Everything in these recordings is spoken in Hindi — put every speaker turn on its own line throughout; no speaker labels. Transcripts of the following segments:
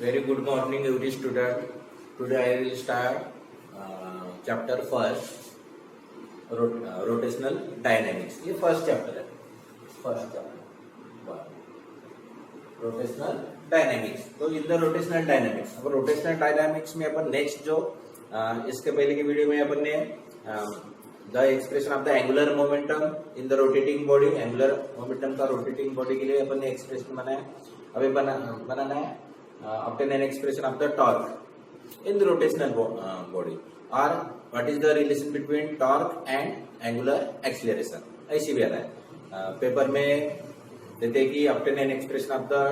Very good morning, every student. Today I will start chapter first, rotational dynamics. ये first chapter है. First chapter. Rotational dynamics. तो इन द रोटेशनल डायनेमिक्स, अब रोटेशनल डायनेमिक्स में अपन नेक्स्ट जो इसके पहले की वीडियो में अपन ने the expression of the angular momentum in the rotating body, angular momentum का रोटेटिंग बॉडी के लिए अपन ने एक्सप्रेशन बनाया. अभी बनाना है obtain an expression of the torque in the rotational body, or what is the relation between torque and angular acceleration. ऐसी भी आता है पेपर में देते हैं कि obtain an expression of the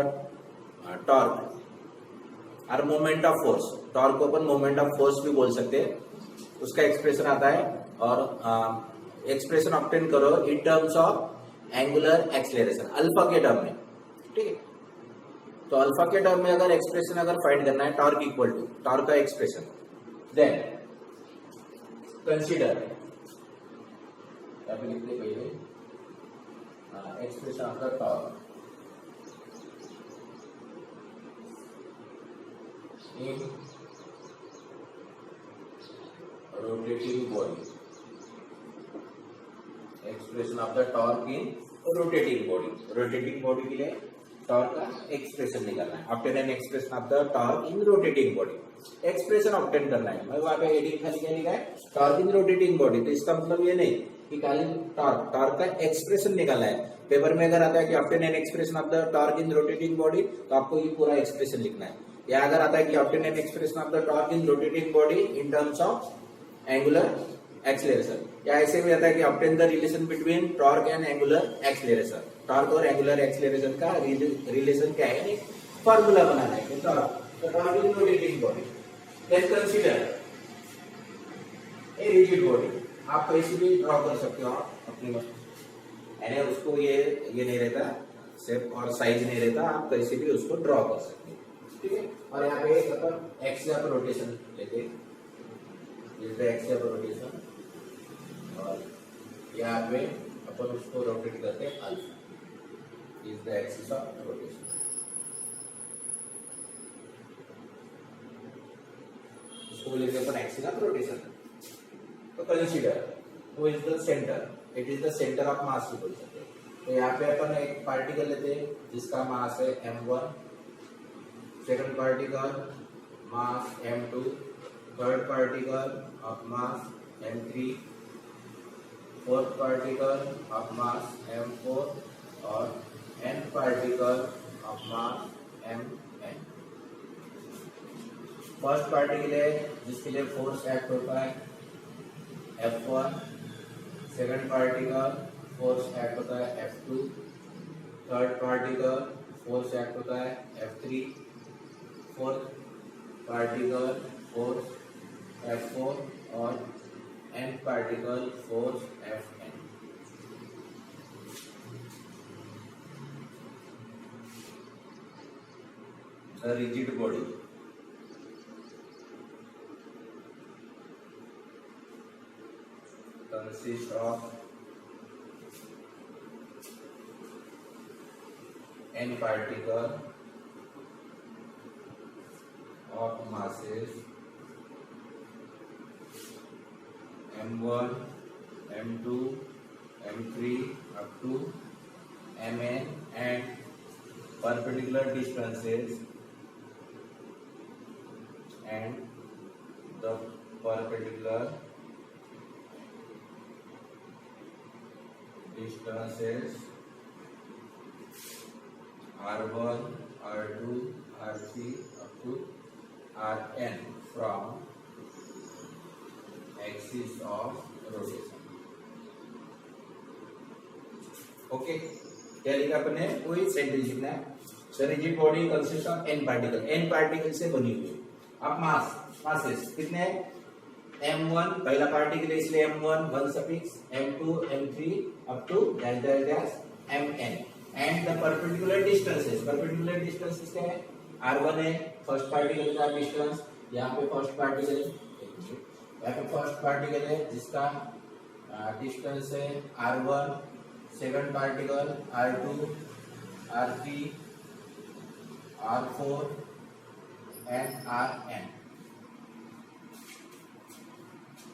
torque और moment of force. torque को अपन moment of force भी बोल सकते हैं, उसका एक्सप्रेशन आता है. और एक्सप्रेशन obtain करो in terms of angular acceleration, alpha के टर्म में. ठीक है, तो अल्फा के टर्म में अगर एक्सप्रेशन अगर फाइंड करना है टॉर्क इक्वल टू टॉर्क का एक्सप्रेशन, देन कंसीडर लिखते पहले expression of the torque in rotating body. Expression of the torque in rotating body. Rotating body के लिए टॉर्क का एक्सप्रेशन निकालना है. Obtain an expression of the torque in rotating body. Expression obtain करना है. मैं वहां पे हेडिंग खाली क्या लिखा है, टॉर्क इन रोटेटिंग बॉडी. तो इसका मतलब ये नहीं कि खाली टॉर्क का एक्सप्रेशन निकालना है. पेपर में अगर आता है कि obtain an expression of the torque in rotating body, तो आपको ये पूरा एक्सप्रेशन लिखना है. या अगर आता है कि obtain an expression of the torque in rotating body in terms of angular acceleration, या ऐसे भी आता है कि obtain the relation between torque and angular acceleration. Torque और एंगुलर एक्सीलरेशन का रिलेशन क्या है, फॉर्मूला बनाना है. Torque in rotating body. Then consider a rigid body. आप कैसे भी ड्रॉ कर सकते हो अपनी मर्जी, यानी उसको ये नहीं रहता, शेप और साइज नहीं रहता, आप कैसे भी उसको ड्रॉ कर सकते हैं. ठीक है, और यहाँ पे अपन एक्सियल रोटेशन लेते हैं, एक्सियल रोटेशन, और यहाँ पे अपन उसको रोटेट करते हैं alpha. Is the axis of rotation. इसको लेते हैं अपन एक्सिस ऑफ रोटेशन. तो कंसीडर वो is the centre, it is the centre of mass बोल सकते हैं. तो यहाँ पे अपन एक पार्टिकल लेते हैं जिसका मास है m1, second particle mass m2, third particle of mass m3, fourth particle of mass m4 और nth particle of mass mn. First particle है जिसके लिए फोर्स एक्ट होता है F1, second particle force act होता है F2, third particle force act होता है F3, fourth particle force F4 और nth particle force Fn. The rigid body consists of n particle of masses m1, m2, m3 up to mn and perpendicular distances and the perpendicular distances r1, r2, r3 up to rn from axis of rotation. Okay, क्या लिखा अपने, कोई सेंटेंस लिखना है. The rigid body consist of n particle, n particle से बनी हुई. अब मासेस कितने हैं, m1 पहला पार्टिकल है इसलिए m1 1 suffix, m2, m3 up to dash dash dash mn and the perpendicular distances. Perpendicular distances क्या है, r1 है फर्स्ट पार्टिकल का डिस्टेंस. यहाँ पे फर्स्ट पार्टिकल है जिसका डिस्टेंस है r1, second particle R2, R3, R4 N R N.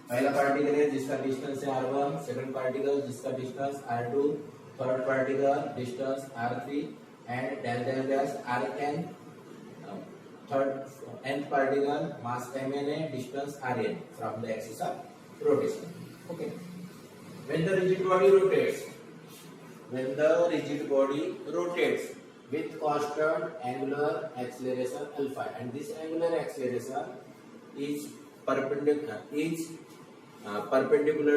पहला पार्टिकल है जिसका डिस्टेंस है r1, सेकंड पार्टिकल जिसका distance r2, third particle distance r3 and dash dash dash rn, third nth particle mass mn है, distance rn from the axis of rotation. Okay, when the rigid body rotates with constant angular acceleration alpha, and this angular acceleration is perpendicular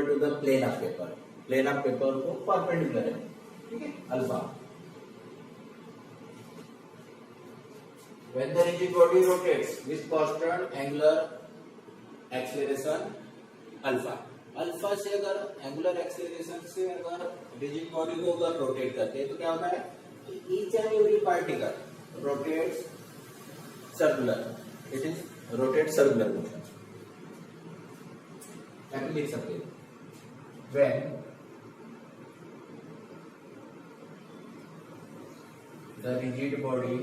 to the plane of paper। plane of paper को perpendicular है, ठीक है, alpha. when the rigid body rotates with constant angular acceleration alpha, alpha से अगर एंगुलर एक्सेलरेशन से अगर रिजिड बॉडी को अगर रोटेट करते हैं तो क्या होता है, each and every particle rotates circular, it is rotate circular motion. क्या लिख सकते हैं, when the rigid body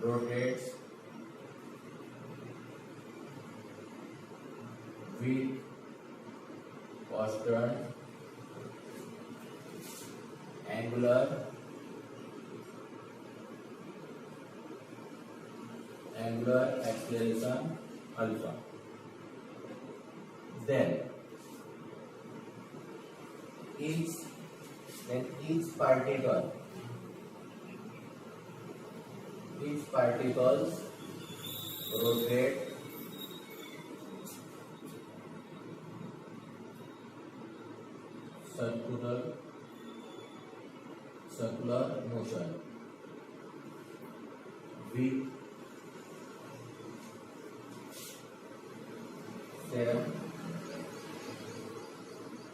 rotates with constant angular acceleration alpha, then each particles rotate circular motion with same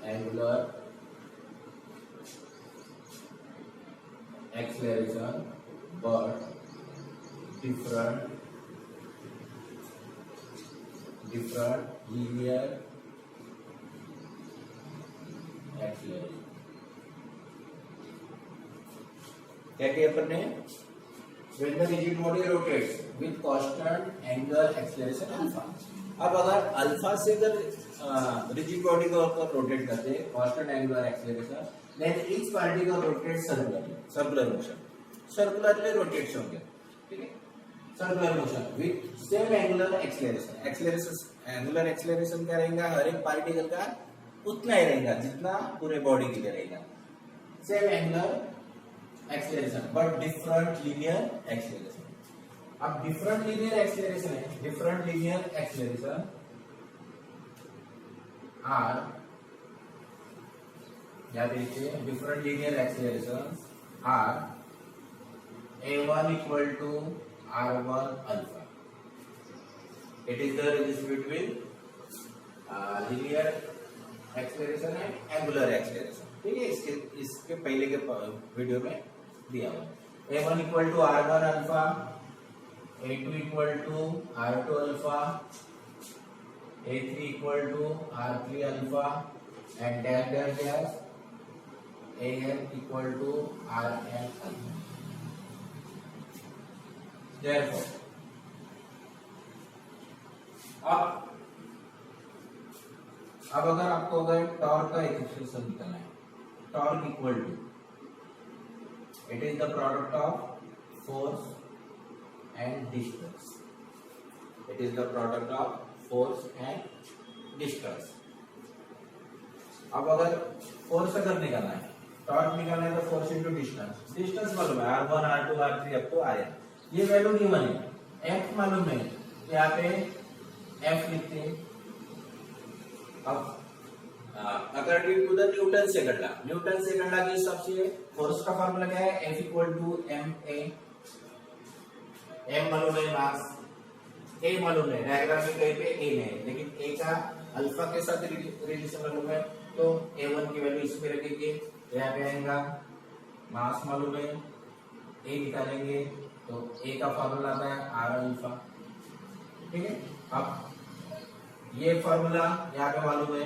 angular acceleration but different linear acceleration। क्या किया अपन ने, when the rigid body rotates with constant angular acceleration alpha। अब अगर अल्फा से अगर रिजिड बॉडी को अगर रोटेट करते हैं constant angular acceleration, then each particle rotates circular motion, circularly rotates होंगे, ठीक है, circular motion with same angular acceleration. Angular acceleration क्या रहेगा, हर एक पार्टिकल का उतना ही रहेगा जितना पूरे बॉडी के लिए रहेगा, same angular acceleration but different linear acceleration. अब डिफरेंट लीनियर एक्सेलरेशन है, डिफरेंट लीनियर एक्सेलरेशन आर, याद रखिए, different linear acceleration are A1 equal to R1 alpha। It is the relation between linear acceleration and angular acceleration, ठीक है, इसके पहले के वीडियो में दिया हुआ। A1 equal to R1 alpha, A2 equal to R2 alpha, A3 equal to R3 alpha, and dash dash dash AN equal to RN alpha। Therefore, अब अगर आपको अगर टॉर्क का एक्सप्रेशन निकालना है, torque equal to, it is the product of force and distance, it is the product of force and distance. अब अगर फोर्स अगर निकालना है, टॉर्क निकालना है तो फोर्स इंटू डिस्टेंस, डिस्टेंस मालूम है R1 R2 R3 up to RN, ये वैल्यू नहीं बने, F मालूम है, यहाँ पे F लिखते हैं। अब according to the Newton second law के हिसाब से फोर्स का फार्मूला क्या है, F equal to ma, m मालूम है, मास a मालूम है, डायग्राम में कहीं पे a नहीं है, लेकिन a का अल्फा के साथ रिलेशन मालूम है, तो a1 की वैल्यू इसमें रखेंगे, यहाँ पे आएगा, मास मालूम है, a निकालेंगे तो a का फार्मूला आता है r अल्फा, ठीक है। अब ये फार्मूला यहाँ पे मालूम है,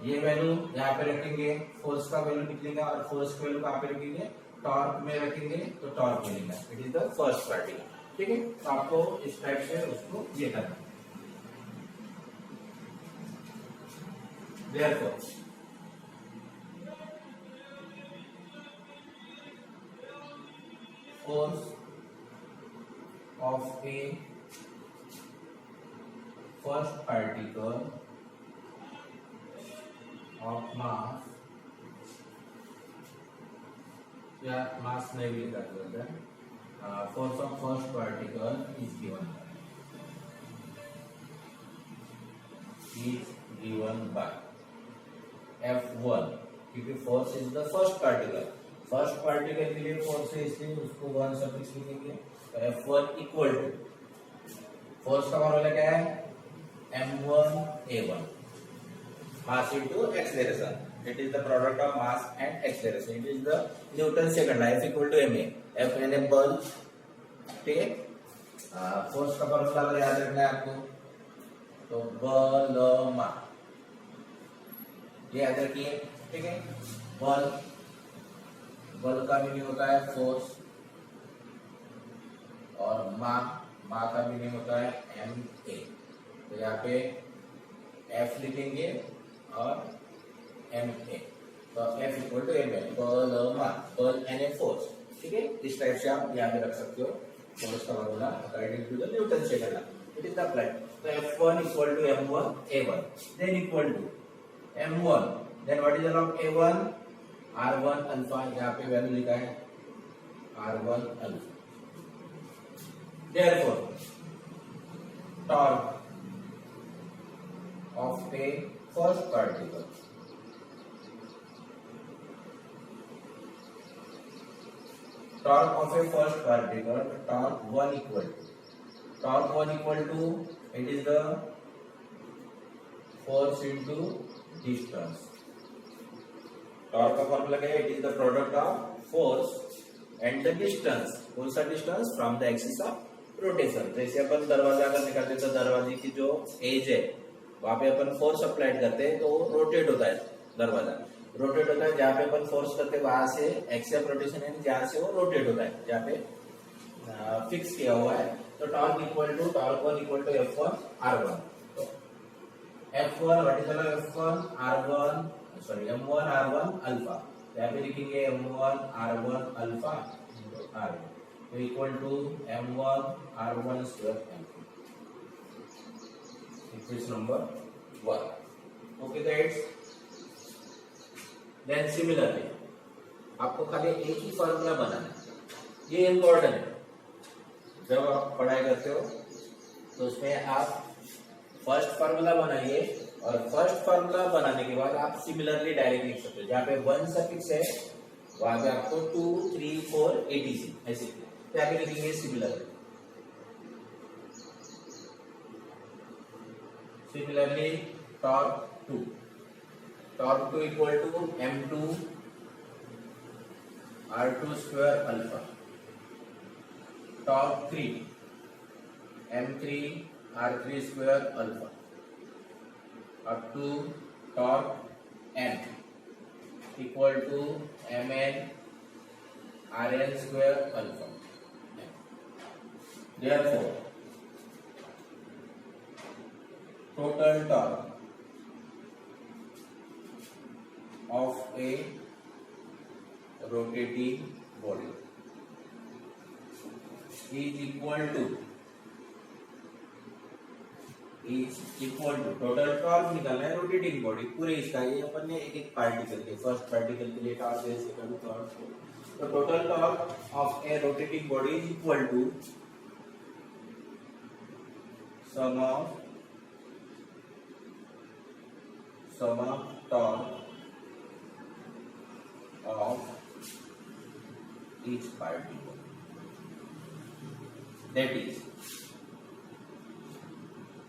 ये वैल्यू यहाँ पे रखेंगे, फोर्स का वैल्यू निकलेगा और फोर्स की वैल्यू कहाँ पे रखेंगे, टॉर्क में रखेंगे तो टॉर्क मिलेगा। It is the first particle. ठीक है, तो आपको इस टाइप से उसको ये करना है। Therefore, force of a first particle of mass, या mass नहीं भी लिखा जाता है, force of first particle is given by F1, क्योंकि force is the first particle, first particle के लिए फोर्स है इसलिए उसको 1 सफिक्स लिखेंगे। तो F1 इक्वल टू फोर्स का फॉर्मूला क्या है, m1a1 mass into acceleration. It is the product of mass and acceleration. It is the Newton second law, F equal to ma, F यानी बल। ठीक है, फोर्स का फॉर्मूला अगर याद रखना है आपको तो बलमा, ये याद रखिए। ठीक है, बल, बल का मीनिंग होता है फोर्स, और मा का मीनिंग होता है ma। तो यहाँ पे F लिखेंगे और ma, तो F इक्वल टू ma, बलमा, बल यानी फोर्स। ठीक है, इस टाइप से आप यहाँ पे रख सकते हो फोर्स का formula according to the Newton second law. It is the applied. तो F1 equal to m1a1, then equal to m1, then what is the log a1, r1 alpha, यहाँ पे वैल्यू लिखा है r1 alpha. therefore torque of a first particle torque of a first particle, torque 1 equal to it is the force into distance। Torque का फॉर्मूला क्या है, it is the product of force and the distance. कौन सा distance, from the axis of rotation. जैसे अपन दरवाजा अगर निकालते तो दरवाजे की जो एज है वहां पे अपन फोर्स अप्लाइड करते हैं तो रोटेट होता है, दरवाजा रोटेट होता है। जहाँ पे अपन फोर्स करते हैं वहां से एक्सिस ऑफ रोटेशन यानी जहाँ से वो रोटेट होता है, जहाँ पे फिक्स किया हुआ है। तो torque equal to torque 1 equal to F1 R1। तो F1 what is the F1 R1 sorry m1 r1 alpha, यहाँ पे लिखेंगे m1 r1 अल्फा r1 तो equal to m1 r1 square m2, equation number 1। Okay guys, then similarly आपको खाली एक ही फॉर्मूला बनाना है, ये इम्पोर्टेंट है। जब आप पढ़ाई करते हो तो उसमें आप फर्स्ट फार्मूला बनाइए, और फर्स्ट फार्मूला बनाने के बाद आप सिमिलरली डायरेक्ट लिख सकते हो। जहाँ पे 1 सफिक्स है वहां पे आपको 2, 3, 4 etc ऐसे यहाँ पे लिखेंगे similarly. Similarly torque 2 equal to m2 r2 square alpha, torque 3 m3 r3 square alpha up to torque n equal to mn rn square alpha। therefore total torque of a rotating body is equal to total torque निकालना है रोटेटिंग बॉडी पूरे इसका, ये अपन ने एक एक पार्टिकल के, फर्स्ट पार्टिकल के लिए टॉर्क है, सेकंड टॉर्क। तो total torque of a rotating body is equal to sum of torque of each particle, that is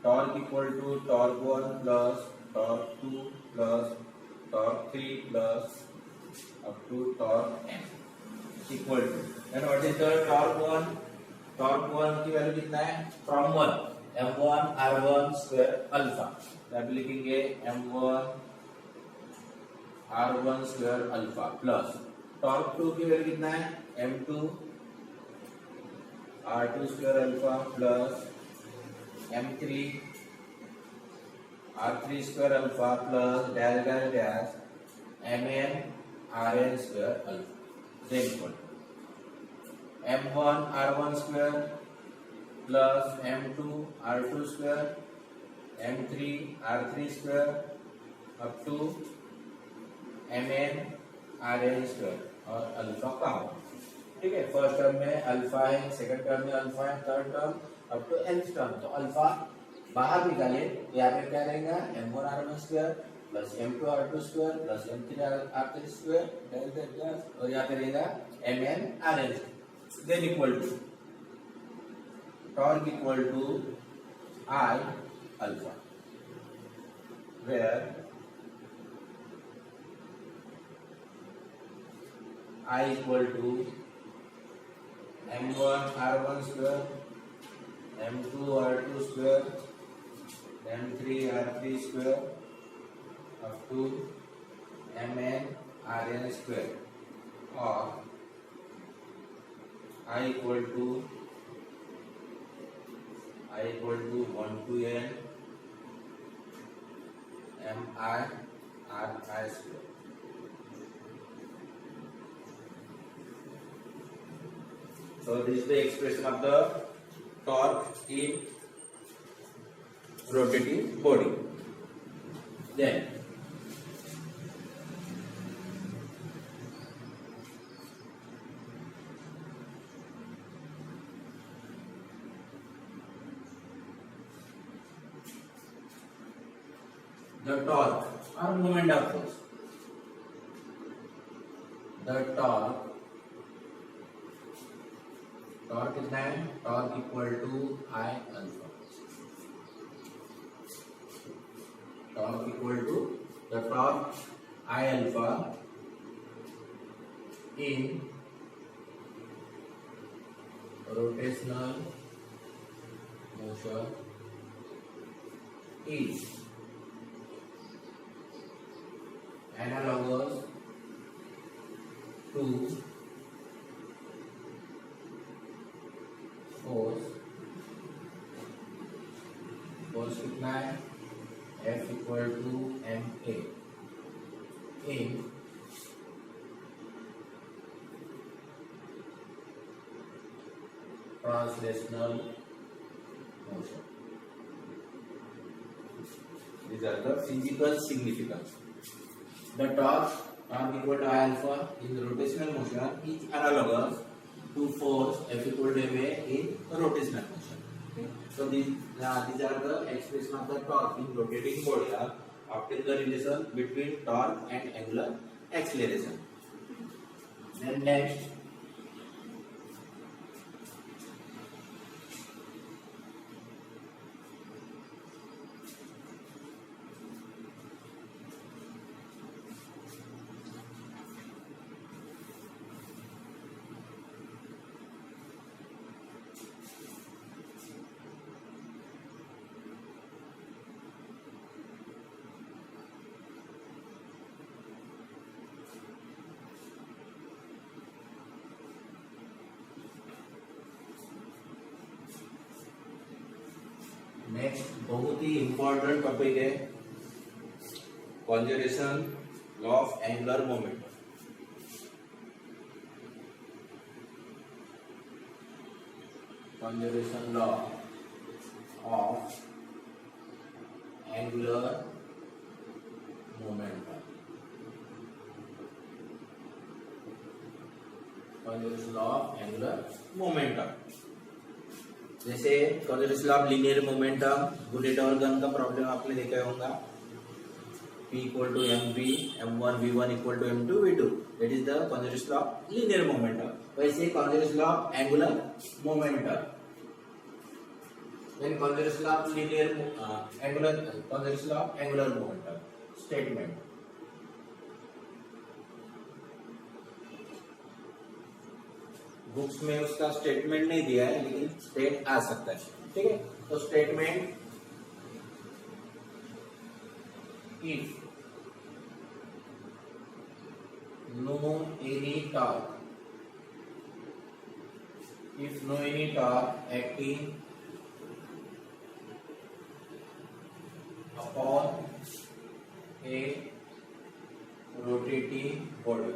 torque equal to torque 1 plus torque 2 plus torque 3 plus up to torque n equal to, and what is the torque 1? torque 1 की वैल्यू कितना है, from 1 m1 r1 square alpha, तो आप लिखेंगे m1 r1 square alpha plus torque 2 की वैल्यू कितना है m2 r2 square alpha plus m3 r3 square alpha plus dash dash dash mn rn square alpha then equal m1 r1 square plus m2 r2 square m3 r3 square up to mn rn square और अल्फा का हो। ठीक है, फर्स्ट टर्म में अल्फा है, सेकंड टर्म में अल्फा है, third term up to nth term. तो अल्फा बाहर निकाले तो यहाँ पे क्या रहेगा m1 r1 square plus m2 r2 square plus m3 r3 square और यहाँ पे रहेगा mn rn then equal to torque equal to I alpha where I equal to m1 r1 square, m2 r2 square, m3 r3 square up to mn rn square or I equal to 1 to n mi ri square. So this is the expression of the torque in rotating body. Then the torque or moment of force. The torque is then torque equal to I alpha. Torque equal to the torque I alpha in rotational motion is analogous to force कितना है F equal to ma in translational motion. These are the physical significance. The torque equal to I alpha in rotational motion is analogous to force F equal to ma in rotational motion. Okay. So these are the expression of the torque in rotating body. Obtain the relation between torque and angular acceleration. Then next, बहुत ही इंपॉर्टेंट टॉपिक है conservation law of angular momentum. Conservation law of angular momentum. Conservation law of angular momentum जैसे conservation of linear momentum, bullet और गन का प्रॉब्लम आपने देखा होगा. P equal to mv, m1 v1 equal to m2 v2. That is the conservation of linear momentum. वैसे conservation of angular momentum. Then conservation of linear conservation of angular momentum statement. Books में उसका स्टेटमेंट नहीं दिया है लेकिन स्टेट आ सकता है. ठीक है, तो statement if no any torque, if no any torque acting upon a rotating body,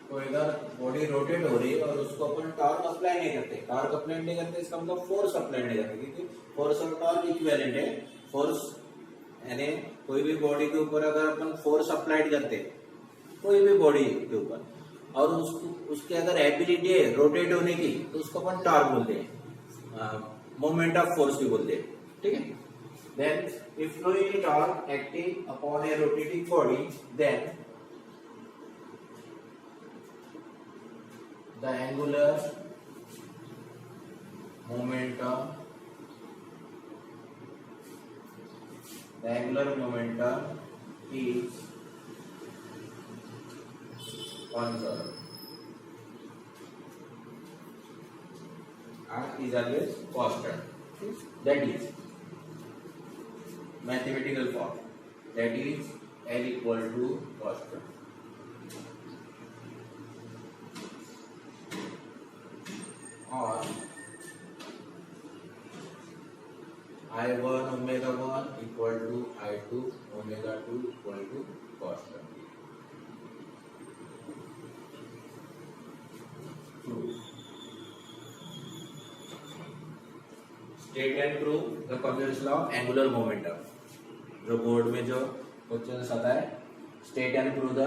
तो अगर बॉडी रोटेट हो रही है और उसको अपन टॉर्क अप्लाई नहीं करते, टॉर्क अप्लाई नहीं करते इसका मतलब फोर्स अप्लाई नहीं करते, क्योंकि फोर्स और टॉर्क इक्विवेलेंट है। फोर्स यानी कोई भी बॉडी के ऊपर अगर अपन फोर्स अप्लाइड करते कोई भी बॉडी के ऊपर और उसके अगर एबिलिटी है रोटेट होने की तो उसको अपन टॉर्क बोलते हैं, मोमेंट ऑफ फोर्स भी बोलते हैं, ठीक है। Then if no any torque acting upon a rotating body, then the angular momentum is conserved and is always constant. That is mathematical form, that is L equal to constant. और I1 omega 1 equal to I2 omega 2 equal to constant. State and prove the conservation of angular momentum. जो बोर्ड में जो क्वेश्चन आता है, state and prove the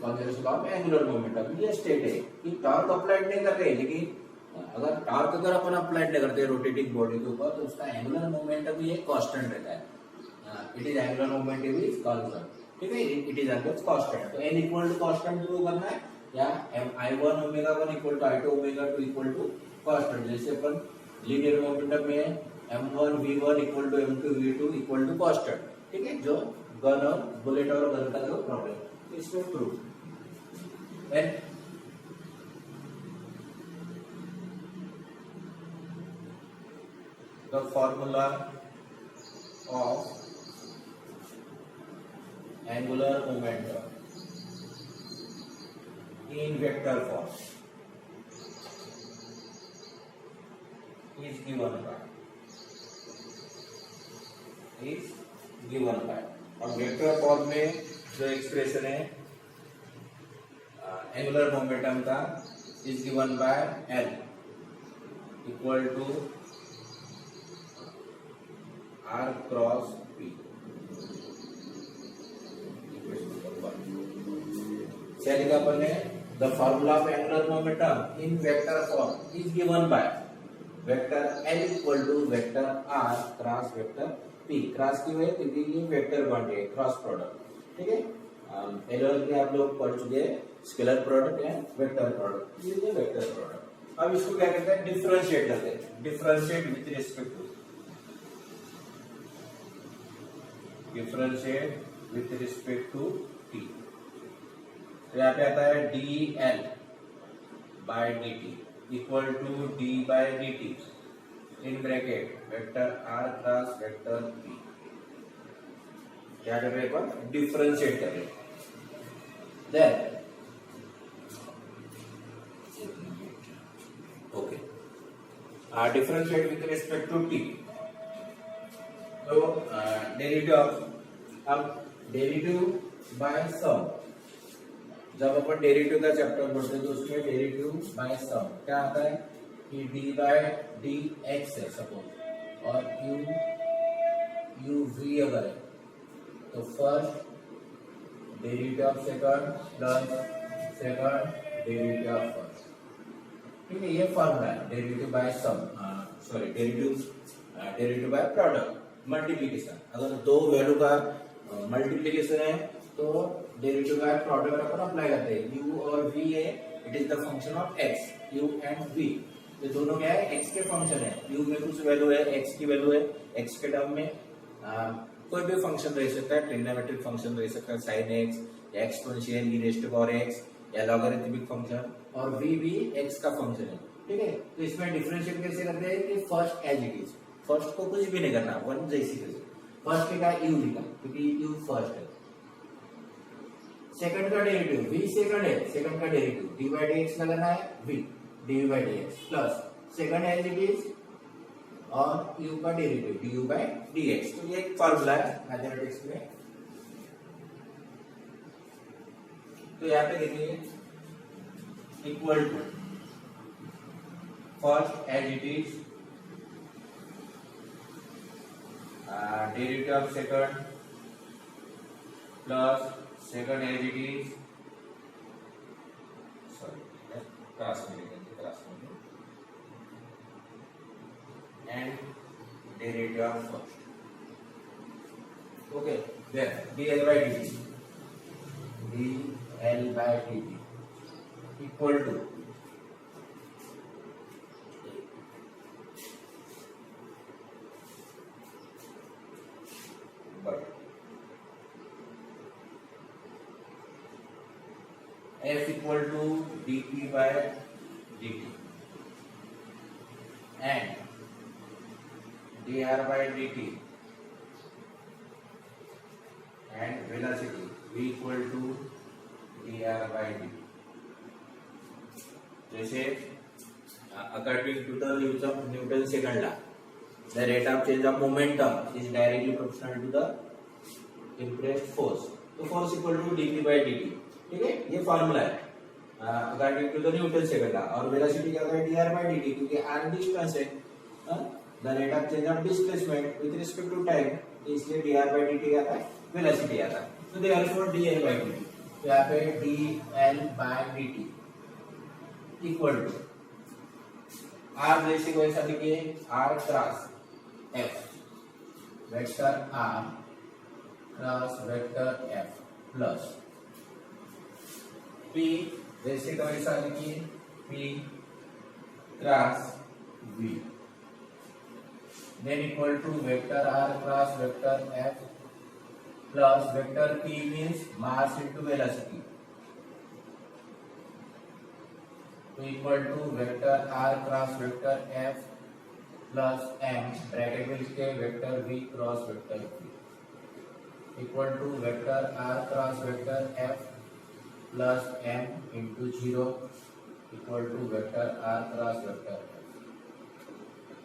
conservation of angular momentum, ये स्टेट है कि टॉर्क अप्लाइड नहीं कर रहे, लेकिन अगर टॉर्क अगर अपन अप्लाइड नहीं करते रोटेटिंग बॉडी के ऊपर तो उसका एंगुलर मोमेंटम भी एक कांस्टेंट रहता है। It is angular momentum is constant, ठीक है, इट इज ऑलवेज कांस्टेंट। तो n equal to constant prove करना है, या I1 omega 1 equal to I2 omega 2 equal to constant. जैसे अपन लीनियर मोमेंटम में m1 v1 equal to m2 v2 equal to constant, ठीक है, जो गन और बुलेट और गन का जो प्रॉब्लम इसमें prove. And the formula of angular momentum in vector form is given by और वेक्टर फॉर्म में जो एक्सप्रेशन है एंगुलर मोमेंटम का is given by L equal to R cross P. क्या लिखा अपन ने? The formula of angular momentum in vector form is given by vector L equal to vector R cross vector P. Cross क्यों है? क्योंकि ये वेक्टर क्वांटिटी है, क्रॉस प्रोडक्ट, ठीक है। एलओएल में आप लोग पढ़ चुके हैं, स्केलर प्रोडक्ट या वेक्टर प्रोडक्ट, ये वेक्टर प्रोडक्ट। अब इसको क्या कहते हैं? डिफरेंशिएट करते हैं, differentiate with respect to, differentiate with respect to t। तो यहाँ पे आता है dl by dt equal to d by dt in bracket vector r cross vector p। क्या कर रहे हैं? एक बार डिफरेंशिएट कर रहे हैं। Then okay, differentiate with respect to t। तो डेरिवेटिव अब डेरिवेटिव बाय सम, जब अपन डेरिवेटिव का चैप्टर पढ़ते हैं तो उसमें डेरिवेटिव बाय सम क्या आता है कि डी बाय डी एक्स है सपोज, और यू वी अगर है तो first derivative of second plus second derivative of first, ठीक है। ये फॉर्मूला है derivative by sum, sorry derivative by product, multiplication. अगर दो वैल्यू का मल्टीप्लीकेशन है तो डेरिवेटिव बाय प्रोडक्ट अपन अप्लाई करते हैं। u और v है, it is the function of x, u and v, ये दोनों क्या है? x के फंक्शन है। u में कुछ वैल्यू है, x की वैल्यू है, x के टर्म में कोई भी फंक्शन रह सकता है, ट्रिग्नोमेट्रिक फंक्शन रह सकता है, sin x, exponential e raise to power x या लॉगरिथमिक फंक्शन, और v भी x का फंक्शन है, ठीक है। तो इसमें डिफरेंशिएट कैसे करते हैं कि first as it is, first को कुछ भी नहीं करना, वन जैसी कैसे फर्स्ट का u लिखा क्योंकि u फर्स्ट है, सेकंड का डेरिवेटिव v सेकंड है, सेकंड का डेरिवेटिव dy by dx लगाना है, v dy by dx plus second as it is और u का डेरिवेटिव du by dx। तो ये एक फॉर्मूला है मैथमेटिक्स में। तो यहाँ पे देखिए equal to first as it is derivative of second plus second as it is cross में and derivative of first. Okay, then dl by dt equal to but f equal to dp by dt and dr by dt and velocity v equal to dr by dt। जैसे according to the Newton's second law, the rate of change of momentum is directly proportional to the impressed force। तो force equal to dp by dt, ठीक है, ये फॉर्मूला है according to the Newton's second law। और velocity क्या होगा dr by dt, क्योंकि r डिस्टेंस है, the rate of change of displacement with respect to time, इसलिए dr by dt क्या था, velocity आता है। तो therefore dl by dt, तो यहाँ पे dl by dt equal to r जैसे वैसा लिखिए r cross f vector r cross vector f plus p जैसे का वैसा लिखिए p cross v then equal to vector r cross vector f plus vector p means mass into velocity, to equal to vector r cross vector f plus m bracket में लिखते हैं vector v cross vector p equal to vector r cross vector f plus m into 0 equal to vector r cross vector f।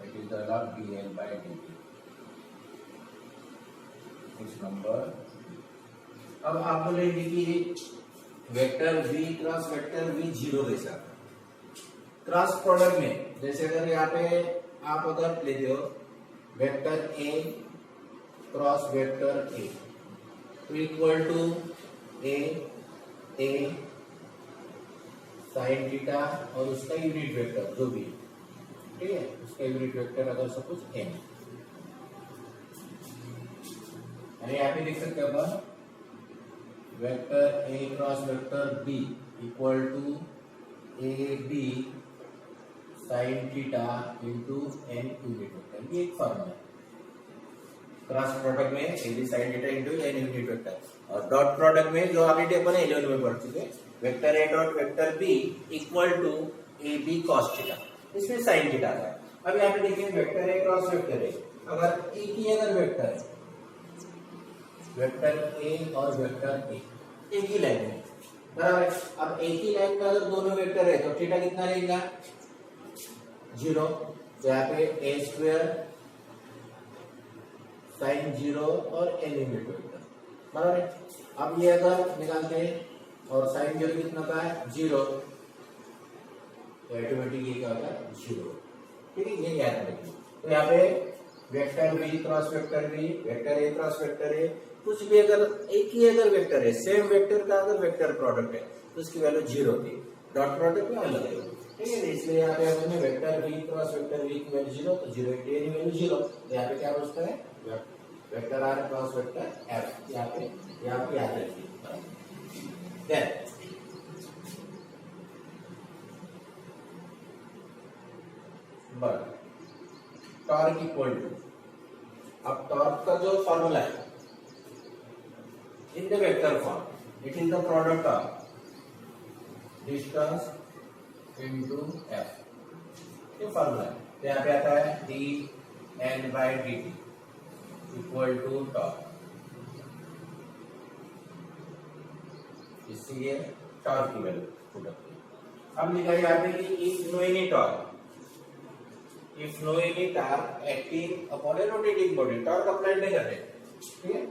That is the log dl by dt। इस नंबर अब आप बोलेंगे कि vector v cross vector v zero कैसा, क्रॉस प्रोडक्ट में जैसे अगर यहाँ पे आप अगर लेते हो vector a cross vector a तो equal to a sine theta और उसका यूनिट वेक्टर जो भी, ठीक है, उसका यूनिट वेक्टर अगर सपोज m, यानी यहाँ पे देख सकते हो vector a cross vector b equal to A B sine theta into n unit vector, ये एक फॉर्मूला है। क्रॉस प्रोडक्ट में A B sine theta into n unit vector, और डॉट प्रोडक्ट में जो ऑलरेडी अपन 11 में पढ़ चुके, vector a dot vector b equal to A B cos theta, इसमें साइन थीटा है। अब यहाँ पे देखिए vector a cross vector a, अगर एक ही अगर वेक्टर है, वेक्टर a और वेक्टर a एक ही लाइन में, बराबर है। अब एक ही लाइन में अगर दोनों वेक्टर है तो थीटा कितना रहेगा 0, तो यहाँ पे a स्क्वायर साइन 0 और n यूनिट वेक्टर, बराबर है। अब ये अगर निकालते हैं और साइन 0 कितना का है 0, तो ऑटोमेटिक ये क्या होगा 0, ठीक है, ये याद रखिए। तो यहाँ पे vector v cross vector v, vector a cross vector a, कुछ भी अगर एक ही अगर वेक्टर है, सेम वेक्टर का अगर वेक्टर प्रोडक्ट है तो उसकी वैल्यू 0 थी, डॉट प्रोडक्ट में अलग है, ठीक है। इसलिए यहाँ पे हमने vector v cross vector v की वैल्यू 0, तो 0 की वैल्यू 0, तो यहाँ पे क्या बचता है vector r cross vector f, यहाँ पे याद रखिए। Then but torque equal to, अब टॉर्क का जो फॉर्मूला है in the vector form, it is the product of distance into f, ये फॉर्मूला है। तो यहाँ पे आता है dn by dt equal to torque इससे ये टॉर्क की वैल्यू पुट अप की। अब लिखा है यहाँ पे कि if no any torque, if no any torque acting upon a rotating body, torque apply नहीं कर रहे, ठीक है,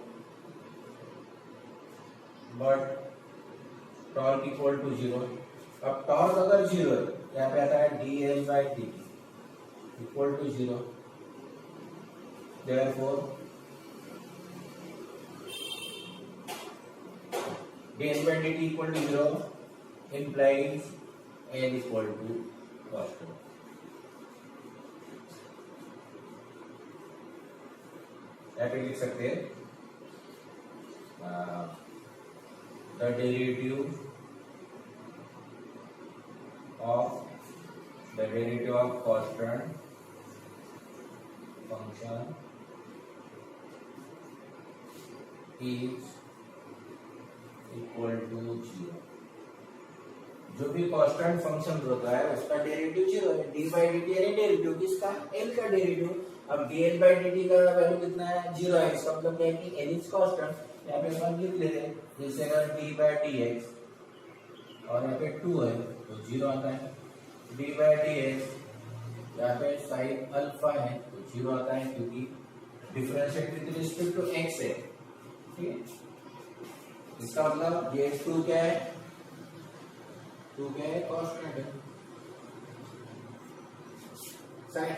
बट टॉर्क इक्वल टू 0। अब टॉर्क अगर 0 है, यहाँ पे आता है dl by dt equal to 0, therefore dl by dt equal to 0 implies L equal to constant। यहाँ पे लिख सकते हैं the derivative of constant function is equal to 0। जो भी कांस्टेंट फंक्शन होता है उसका डेरिवेटिव 0 है। डी बाई डी टी यानी डेरिवेटिव किसका, एल का डेरिवेटिव। अब D L by D T का वैल्यू कितना है, 0 है, इसका मतलब क्या है कि एल इज कांस्टेंट। यहाँ पे हम लिख लेते हैं, जैसे अगर डी बाई डी एक्स और यहाँ पे 2 है तो 0 आता है, डी बाई डी एक्स यहाँ पे साइन अल्फा है तो 0 आता है, क्योंकि differentiate with respect to x है, ठीक है। इसका मतलब ये 2 क्या है, 2 क्या है, कांस्टेंट है,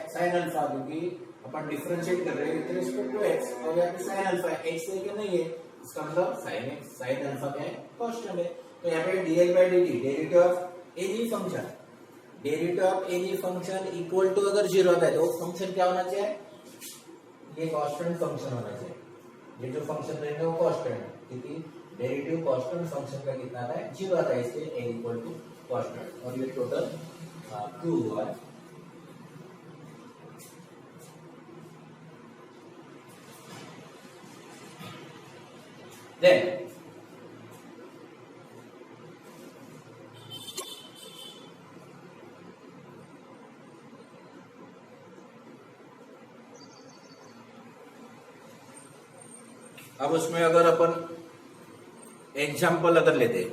साइन अल्फा, क्योंकि अपन डिफरेंशिएट कर रहे हैं विद रिस्पेक्ट टू एक्स, और यहाँ पे साइन अल्फा एक्स है कि नहीं है, इसका मतलब साइन एक्स साइन अल्फा क्या है, कांस्टेंट है। तो यहाँ पे dl by dt derivative of any function, derivative of any function equal to अगर 0 होता है तो फंक्शन क्या होना चाहिए, ये कांस्टेंट फंक्शन होना चाहिए। ये जो फंक्शन रहेगा वो कांस्टेंट है, क्योंकि डेरिवेटिव कांस्टेंट फंक्शन का कितना आता है, 0 आता है, इसलिए n इक्वल टू कांस्टेंट। और ये टोटल प्रूव हुआ है। देन अब उसमें अगर अपन एग्जाम्पल अगर लेते,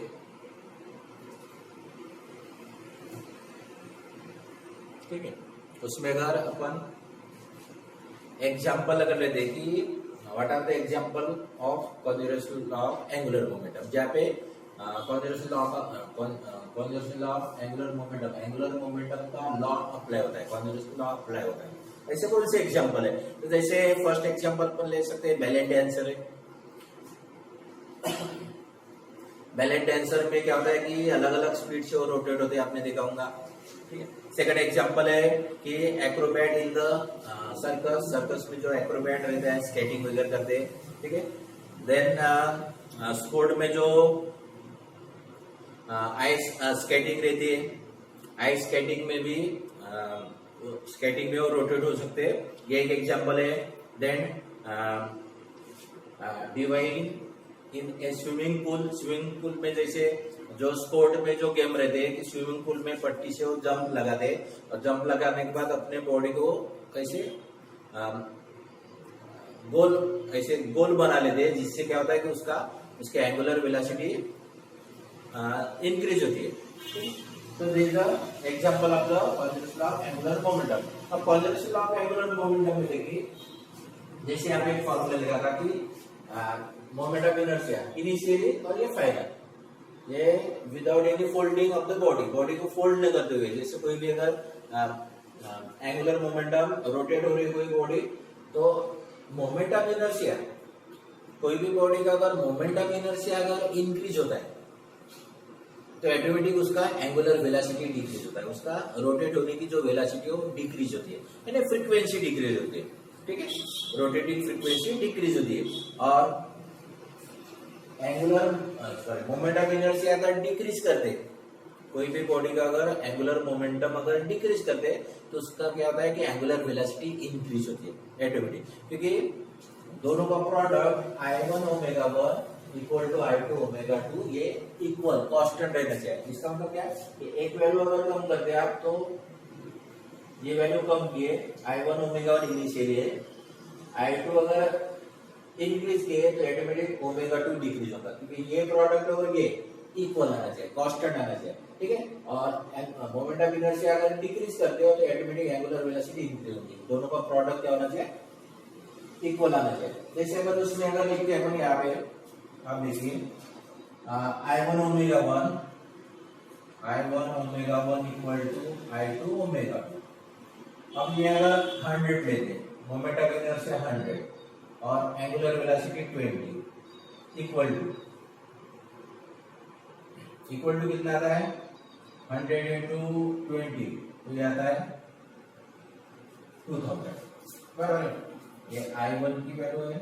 ठीक है, उसमें अगर अपन एग्जाम्पल अगर लेते कि what are the example of conservation law of angular momentum, जहाँ पे conservation law of angular momentum का लॉ अप्लाई होता है, कॉन्जर्वेशन लॉ अप्लाई होता है। ऐसे कौन से एग्जाम्पल है, तो जैसे फर्स्ट एग्जाम्पल अपन ले सकते हैं बैलेंस टेंसर है। बैलेंस टेंसर में क्या होता है कि अलग अलग स्पीड से वो रोटेट होते हैं, आपने देखा होगा, ठीक है। सेकंड एग्जांपल है कि एक्रोबैट इन द सर्कस में जो एक्रोबैट रहता है स्केटिंग वगैरह करते हैं, ठीक है। देन स्पोर्ट में जो आइस स्केटिंग रहती है, आइस स्केटिंग में भी स्केटिंग में वो रोटेट हो सकते हैं, ये एक एग्जांपल है। देन डिवाइडिंग इन ए स्विमिंग पूल में जैसे जो स्पोर्ट में जो गेम रहते हैं कि स्विमिंग पूल में पट्टी से वो जंप लगाते हैं और जंप लगाने के बाद अपने बॉडी को कैसे गोल बना लेते हैं, जिससे क्या होता है कि उसके एंगुलर वेलोसिटी इंक्रीज होती है। तो this the example of the conservation of angular momentum. अब कॉन्जर्वेशन ऑफ एंगुलर मोमेंटम में देखिए, जैसे यहाँ पे एक फॉर्मूला लिखा था कि मोमेंट ऑफ इनर्शिया इनिशियली और ये फाइनल, ये without any folding of the body को फोल्ड नहीं करते हुए, जैसे कोई भी अगर एंगुलर मोमेंटम रोटेट हो रही है कोई बॉडी, तो मोमेंट ऑफ इनर्शिया कोई भी बॉडी का अगर मोमेंट ऑफ इनर्शिया अगर इंक्रीज होता है तो ऑटोमेटिक उसका एंगुलर वेलोसिटी डिक्रीज होता है, उसका रोटेट होने की जो वेलोसिटी है वो डिक्रीज होती है, यानी फ्रीक्वेंसी डिक्रीज होती है, ठीक है, रोटेटिंग फ्रीक्वेंसी डिक्रीज होती है। और एंगुलर मोमेंट ऑफ इनर्शिया अगर डिक्रीज करते, कोई भी बॉडी का अगर एंगुलर मोमेंटम अगर डिक्रीज करते तो उसका क्या होता है कि एंगुलर वेलोसिटी इंक्रीज होती है ऑटोमेटिक, क्योंकि दोनों का product I1 omega 1 equal to I2 omega 2 ये इक्वल कांस्टेंट रहना चाहिए। इसका मतलब क्या है कि एक वैल्यू अगर कम करते हैं आप तो ये वैल्यू कम किए, I1 ओमेगा 1 इनिशियली है, I2 अगर इंक्रीज किए तो ऑटोमेटिक ओमेगा 2 डिक्रीज होगा, क्योंकि ये प्रोडक्ट और ये इक्वल आना चाहिए, कांस्टेंट आना चाहिए, ठीक है। और मोमेंट ऑफ इनर्शिया अगर डिक्रीज करते हो तो ऑटोमेटिक एंगुलर वेलोसिटी इंक्रीज होगी, दोनों का प्रोडक्ट क्या होना चाहिए, इक्वल आना चाहिए। जैसे अगर उसमें अगर लिखते हैं अपन यहाँ पे, आप देखिए I1 omega 1 equal to I2 omega 2। अब ये अगर 100 लेते हैं, मोमेंट ऑफ इनर्शिया 100 और एंगुलर वेलोसिटी 20 इक्वल टू कितना आता है, 100 into 20 तो ये आता है 2000, बराबर है। ये I1 की वैल्यू है,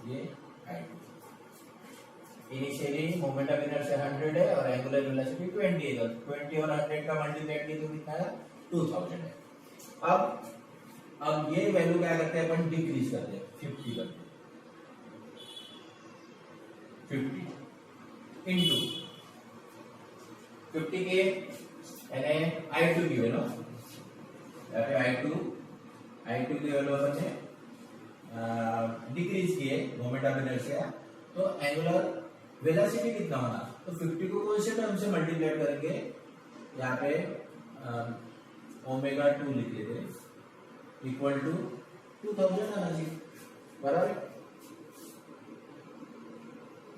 ये I2। Initially moment of inertia 100 है और एंगुलर वेलोसिटी 20 है, तो 20 और 100 का मल्टीप्लाई किया तो कितना है, 2000 है। अब ये वैल्यू क्या करते हैं अपन, डिक्रीज करते हैं, 50 करते हैं, 50 इनटू 50 के यानी I2 की वैल्यू, यहाँ पे I2 की वैल्यू अपन ने डिक्रीज किए मोमेंट ऑफ इनर्शिया, तो एंगुलर वेलोसिटी कितना होना, तो 50 को कौन से टर्म से मल्टीप्लाई करेंगे, यहाँ पे ओमेगा 2 लिख लेते इक्वल टू 2000 आना चाहिए, बराबर।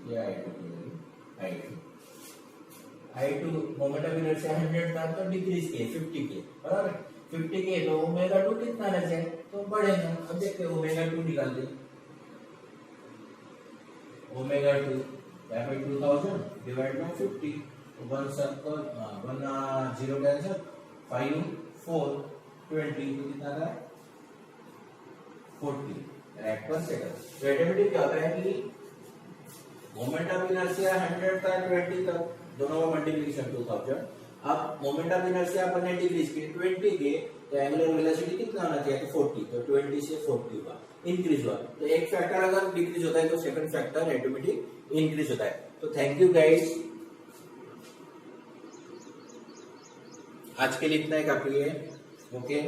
ये I2 मोमेंट ऑफ इनर्शिया 100 था तो डिक्रीज किए 50 के, बराबर। 50 के तो ओमेगा 2 कितना आना चाहिए, तो बढ़ेगा। अब देखते हैं ओमेगा 2 निकालते, ओमेगा 2 यहाँ पे 2000 डिवाइड बाय 50, तो 1 सर्कल 1 0 कैंसिल, 5 4 20 तो कितना था, 40 रैट पर सेकंड। तो ऑटोमेटिक क्या होता है कि मोमेंट ऑफ इनर्शिया 100 था 20 था, दोनों का मल्टीप्लिकेशन 2000। अब मोमेंट ऑफ इनर्शिया अपन ने डिक्रीज की 20 के, तो एंगुलर वेलोसिटी कितना होना चाहिए, तो 40, तो 20 से 40 हुआ, इंक्रीज हुआ। तो एक फैक्टर अगर डिक्रीज होता है तो सेकंड फैक्टर ऑटोमेटिक इंक्रीज होता है। तो थैंक यू गाइस, आज के लिए इतना ही काफी है, ओके।